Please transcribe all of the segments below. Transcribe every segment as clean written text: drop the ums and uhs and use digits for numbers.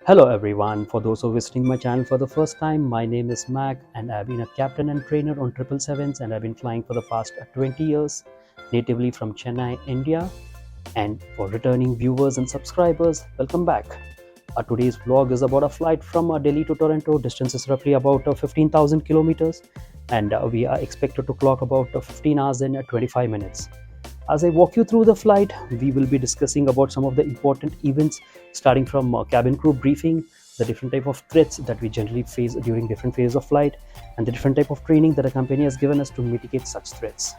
Hello everyone, for those who are visiting my channel for the first time, my name is Mac and I've been a captain and trainer on 777s and I've been flying for the past 20 years, natively from Chennai, India. And for returning viewers and subscribers, welcome back. Today's vlog is about a flight from Delhi to Toronto. Distance is roughly about 15,000 kilometers and we are expected to clock about 15 hours and 25 minutes. As I walk you through the flight, we will be discussing about some of the important events starting from cabin crew briefing, the different type of threats that we generally face during different phases of flight, and the different type of training that a company has given us to mitigate such threats.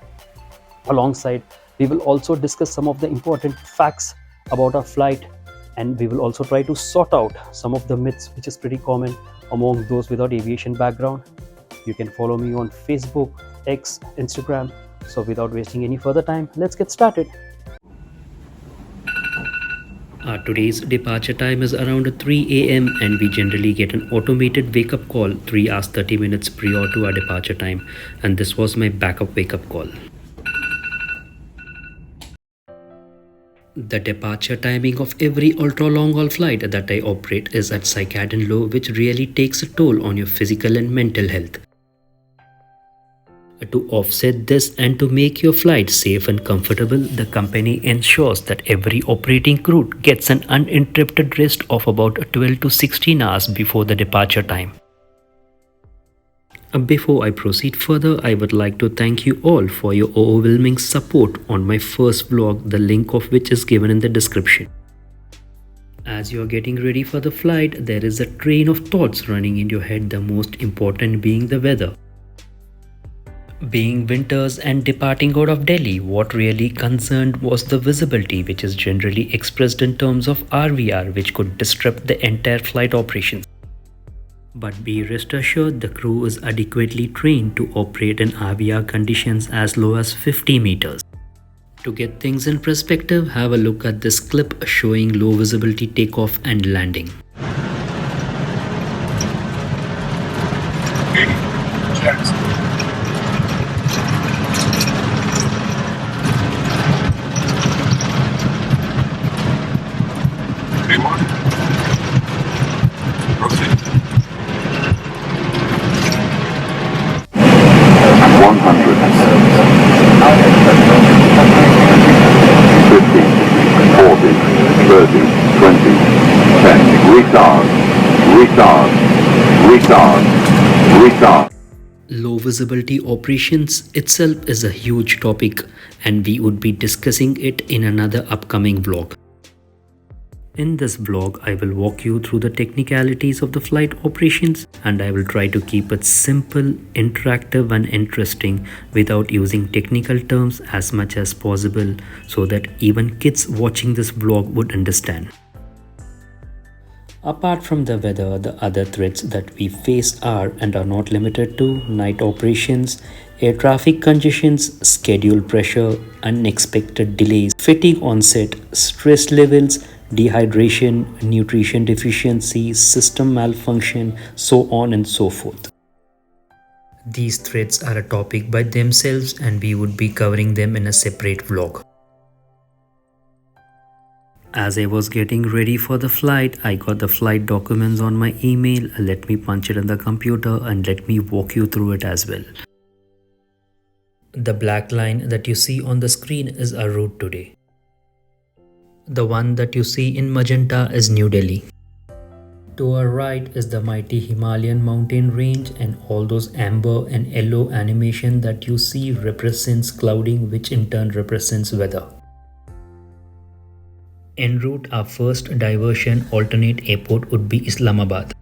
Alongside, we will also discuss some of the important facts about our flight, and we will also try to sort out some of the myths which is pretty common among those without aviation background. You can follow me on Facebook, X, Instagram. So without wasting any further time, let's get started. Today's departure time is around 3 a.m. and we generally get an automated wake-up call 3 hours 30 minutes prior to our departure time, and this was my backup wake-up call. The departure timing of every ultra-long-haul flight that I operate is at circadian low, which really takes a toll on your physical and mental health. To offset this and to make your flight safe and comfortable, the company ensures that every operating crew gets an uninterrupted rest of about 12 to 16 hours before the departure time. Before I proceed further, I would like to thank you all for your overwhelming support on my first vlog, the link of which is given in the description. As you are getting ready for the flight, there is a train of thoughts running in your head, the most important being the weather. Being winters and departing out of Delhi, what really concerned was the visibility, which is generally expressed in terms of RVR, which could disrupt the entire flight operations. But be rest assured, the crew is adequately trained to operate in RVR conditions as low as 50 meters. To get things in perspective, have a look at this clip showing low visibility takeoff and landing. Low visibility operations itself is a huge topic and we would be discussing it in another upcoming vlog. In this vlog, I will walk you through the technicalities of the flight operations and I will try to keep it simple, interactive and interesting without using technical terms as much as possible so that even kids watching this vlog would understand. Apart from the weather, the other threats that we face are and are not limited to night operations, air traffic congestions, schedule pressure, unexpected delays, fatigue on set, stress levels, dehydration, nutrition deficiency, system malfunction, so on and so forth. These threats are a topic by themselves and we would be covering them in a separate vlog. As I was getting ready for the flight, I got the flight documents on my email. Let me punch it in the computer and let me walk you through it as well. The black line that you see on the screen is our route today. The one that you see in magenta is New Delhi. To our right is the mighty Himalayan mountain range, and all those amber and yellow animation that you see represents clouding, which in turn represents weather. En route, our first diversion alternate airport would be Islamabad.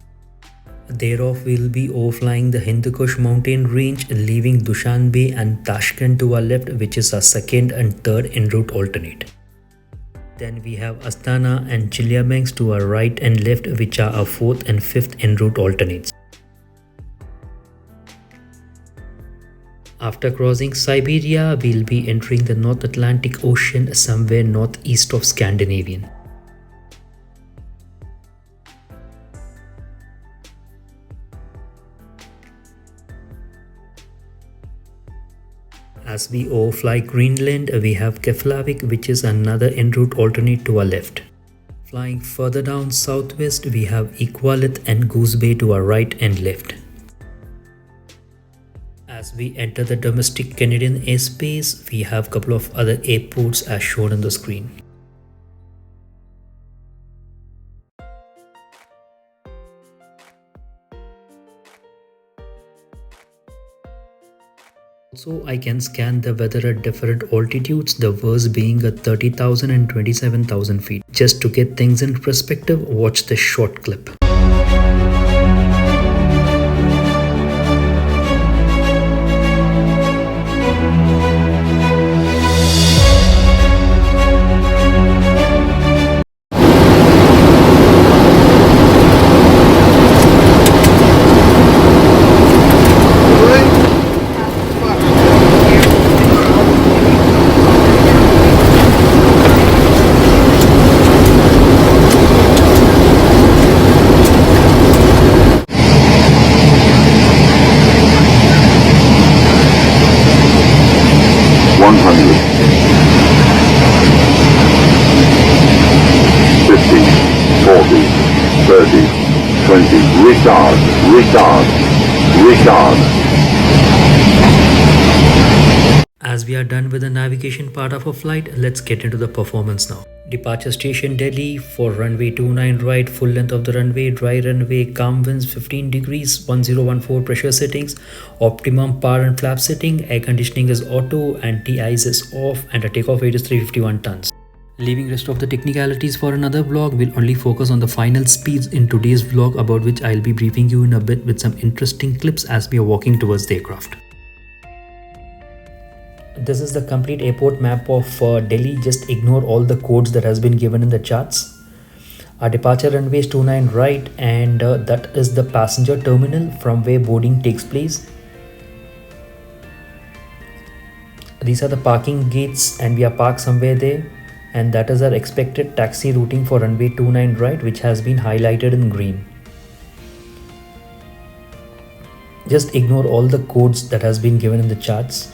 Thereof, we will be overflying the Hindu Kush mountain range, leaving Dushanbe and Tashkent to our left, which is our second and third en route alternate. Then we have Astana and Chelyabinsk to our right and left, which are our fourth and fifth en route alternates. After crossing Siberia, we'll be entering the North Atlantic Ocean somewhere northeast of Scandinavian. As we overfly Greenland, we have Keflavik, which is another en route alternate to our left. Flying further down southwest, we have Equalith and Goose Bay to our right and left. As we enter the domestic Canadian airspace, we have a couple of other airports as shown on the screen. Also, I can scan the weather at different altitudes, the worst being at 30,000 and 27,000 feet. Just to get things in perspective, watch this short clip. Retard. As we are done with the navigation part of our flight, let's get into the performance now. Departure station Delhi for runway 29 right, full length of the runway, dry runway, calm winds 15 degrees, 1014 pressure settings, optimum power and flap setting, air conditioning is auto and T-ice is off, and the takeoff weight is 351 tons. Leaving rest of the technicalities for another vlog, we'll only focus on the final speeds in today's vlog, about which I'll be briefing you in a bit with some interesting clips as we are walking towards the aircraft. This is the complete airport map of Delhi. Just ignore all the codes that has been given in the charts. Our departure runway is 29 right, and that is the passenger terminal from where boarding takes place. These are the parking gates and we are parked somewhere there. And that is our expected taxi routing for runway 29 right, which has been highlighted in green. Just ignore all the codes that has been given in the charts.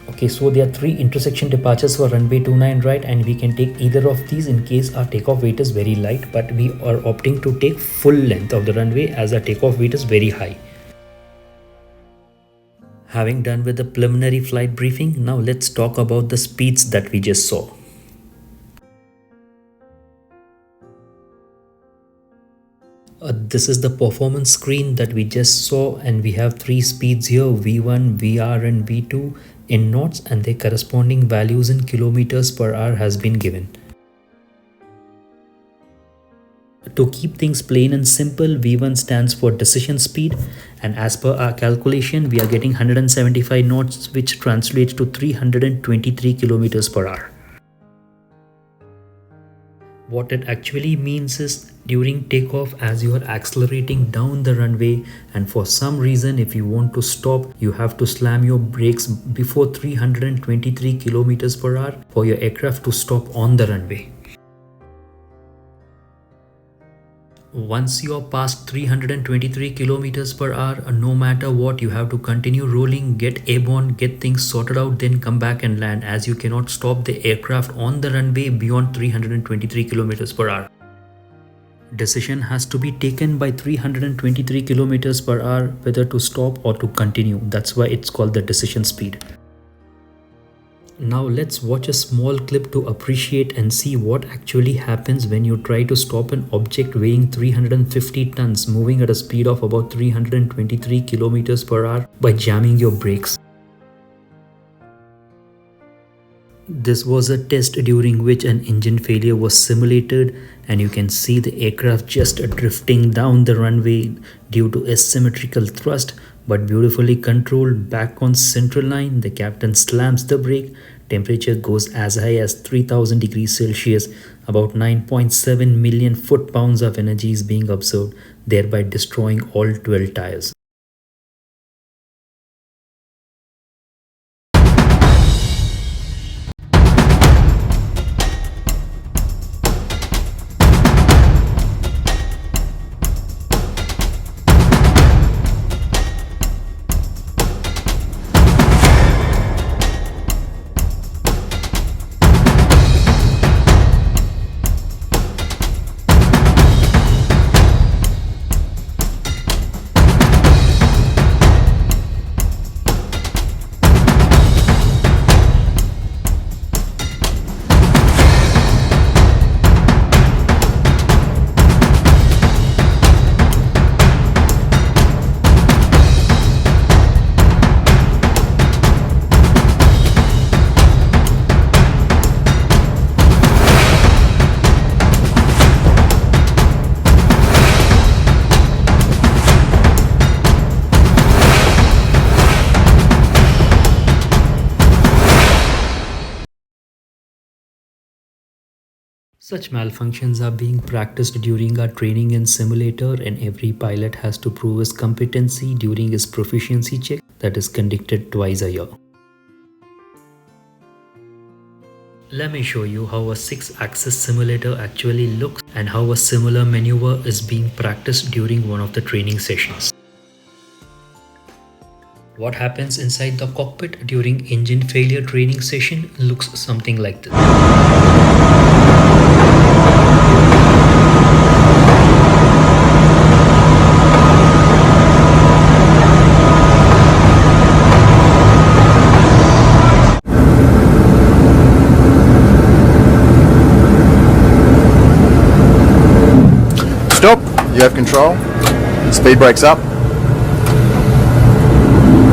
Okay, so there are 3 intersection departures for runway 29 right, and we can take either of these in case our takeoff weight is very light, but we are opting to take full length of the runway as our takeoff weight is very high. Having done with the preliminary flight briefing, now let's talk about the speeds that we just saw. This is the performance screen that we just saw, and we have 3 speeds here, V1, VR and V2 in knots, and their corresponding values in kilometers per hour has been given. To keep things plain and simple, V1 stands for decision speed, and as per our calculation, we are getting 175 knots, which translates to 323 kilometers per hour. What it actually means is, during takeoff, as you are accelerating down the runway, and for some reason if you want to stop, you have to slam your brakes before 323 kilometers per hour for your aircraft to stop on the runway. Once you are past 323 kilometers per hour, no matter what, you have to continue rolling, get airborne, get things sorted out, then come back and land, as you cannot stop the aircraft on the runway beyond 323 kilometers per hour. Decision has to be taken by 323 kilometers per hour whether to stop or to continue. That's why it's called the decision speed. Now let's watch a small clip to appreciate and see what actually happens when you try to stop an object weighing 350 tons moving at a speed of about 323 kilometers per hour by jamming your brakes. This was a test during which an engine failure was simulated, and you can see the aircraft just drifting down the runway due to asymmetrical thrust, but beautifully controlled back on central line. The captain slams the brake. Temperature goes as high as 3000 degrees Celsius. About 9.7 million foot-pounds of energy is being absorbed, thereby destroying all 12 tires. Such malfunctions are being practiced during our training in simulator, and every pilot has to prove his competency during his proficiency check that is conducted twice a year. Let me show you how a 6-axis simulator actually looks and how a similar maneuver is being practiced during one of the training sessions. What happens inside the cockpit during engine failure training session looks something like this. Stop, you have control, speed brakes up,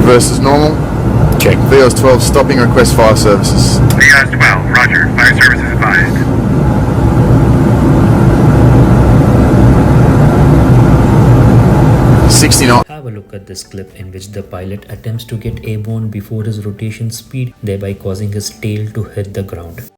reverse is normal, check. VOS 12 stopping, request fire services. VOS 12, roger, fire services advised. Have a look at this clip in which the pilot attempts to get airborne before his rotation speed, thereby causing his tail to hit the ground.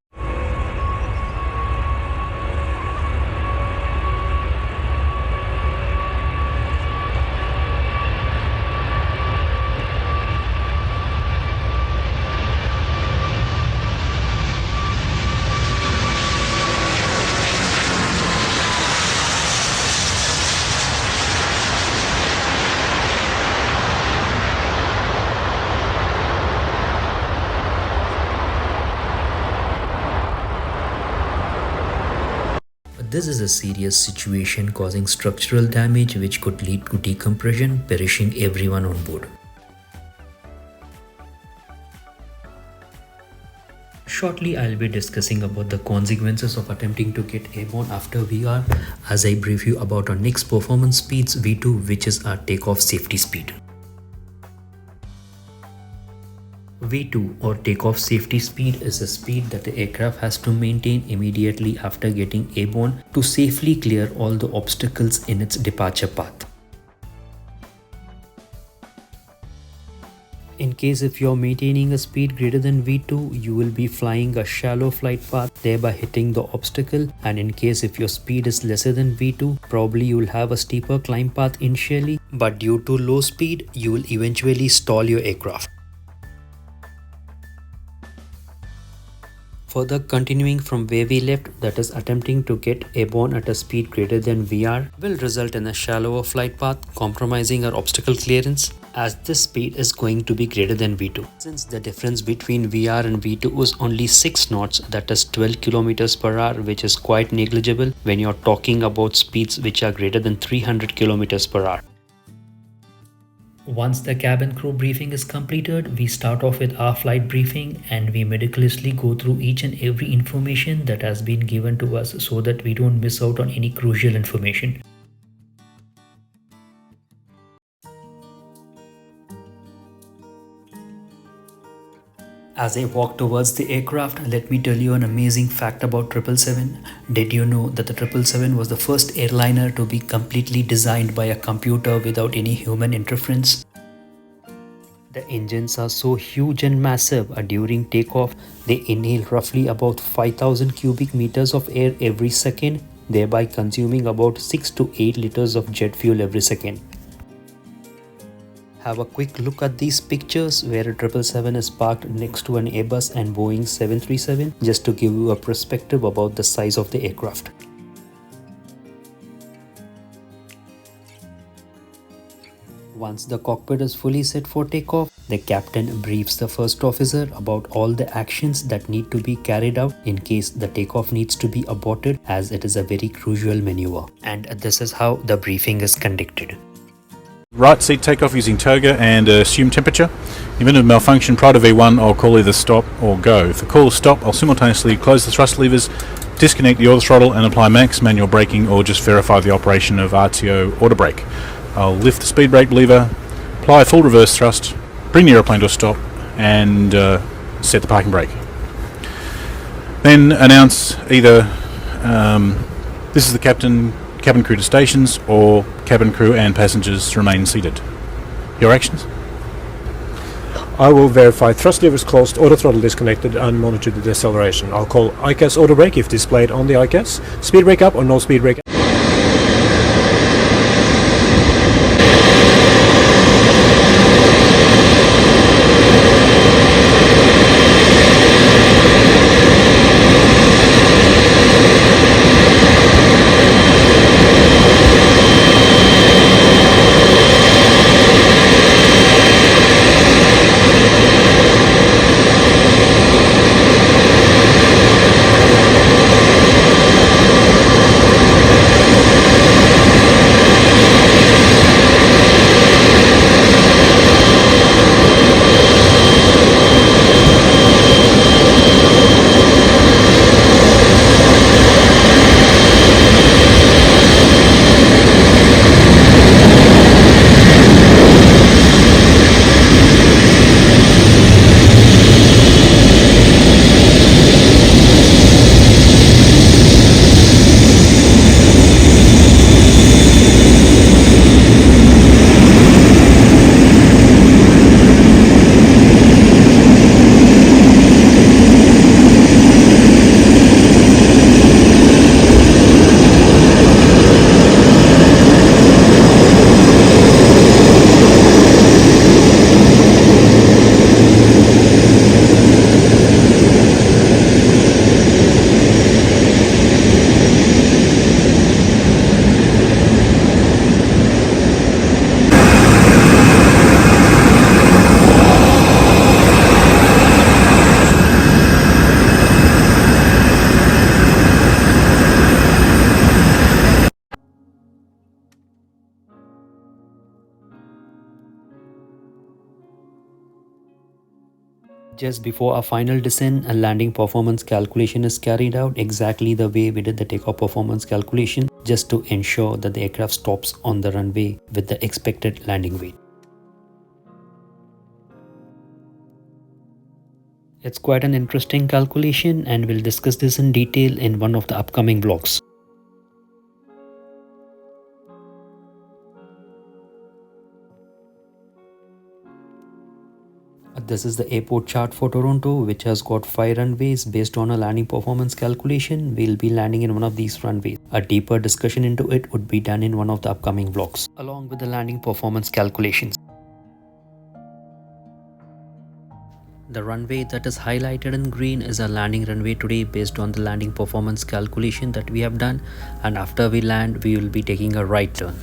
This is a serious situation causing structural damage which could lead to decompression, perishing everyone on board. Shortly, I'll be discussing about the consequences of attempting to get airborne after VR as I brief you about our next performance speeds V2, which is our takeoff safety speed. V2 or takeoff safety speed is a speed that the aircraft has to maintain immediately after getting airborne to safely clear all the obstacles in its departure path. In case if you're maintaining a speed greater than V2, you will be flying a shallow flight path, thereby hitting the obstacle, and in case if your speed is lesser than V2, probably you will have a steeper climb path initially, but due to low speed, you will eventually stall your aircraft. Further continuing from where we left, that is attempting to get airborne at a speed greater than VR will result in a shallower flight path, compromising our obstacle clearance as this speed is going to be greater than V2. Since the difference between VR and V2 is only 6 knots, that is 12 km per hour, which is quite negligible when you're talking about speeds which are greater than 300 km per hour. Once the cabin crew briefing is completed, we start off with our flight briefing and we meticulously go through each and every information that has been given to us so that we don't miss out on any crucial information. As I walk towards the aircraft, let me tell you an amazing fact about 777. Did you know that the 777 was the first airliner to be completely designed by a computer without any human interference? The engines are so huge and massive, during takeoff, they inhale roughly about 5,000 cubic meters of air every second, thereby consuming about 6 to 8 liters of jet fuel every second. Have a quick look at these pictures where a 777 is parked next to an Airbus and Boeing 737 just to give you a perspective about the size of the aircraft. Once the cockpit is fully set for takeoff, the captain briefs the first officer about all the actions that need to be carried out in case the takeoff needs to be aborted, as it is a very crucial maneuver. And this is how the briefing is conducted. Right seat takeoff using toga and assume temperature. In event of malfunction prior to V1, I'll call either stop or go. If the call is stop, I'll simultaneously close the thrust levers, disconnect the auto throttle and apply max manual braking, or just verify the operation of RTO auto brake. I'll lift the speed brake lever, apply full reverse thrust, bring the aeroplane to a stop and set the parking brake. Then announce either this is the cabin crew to stations, or cabin crew and passengers remain seated. Your actions? I will verify thrust levers closed, auto throttle disconnected, and monitor the deceleration. I'll call ICAS auto brake if displayed on the ICAS. Speed brake up or no speed brake. Just before our final descent, a landing performance calculation is carried out exactly the way we did the takeoff performance calculation, just to ensure that the aircraft stops on the runway with the expected landing weight. It's quite an interesting calculation, and we'll discuss this in detail in one of the upcoming vlogs. This is the airport chart for Toronto, which has got 5 runways based on a landing performance calculation. We'll be landing in one of these runways. A deeper discussion into it would be done in one of the upcoming vlogs, along with the landing performance calculations. The runway that is highlighted in green is our landing runway today based on the landing performance calculation that we have done, and after we land we will be taking a right turn.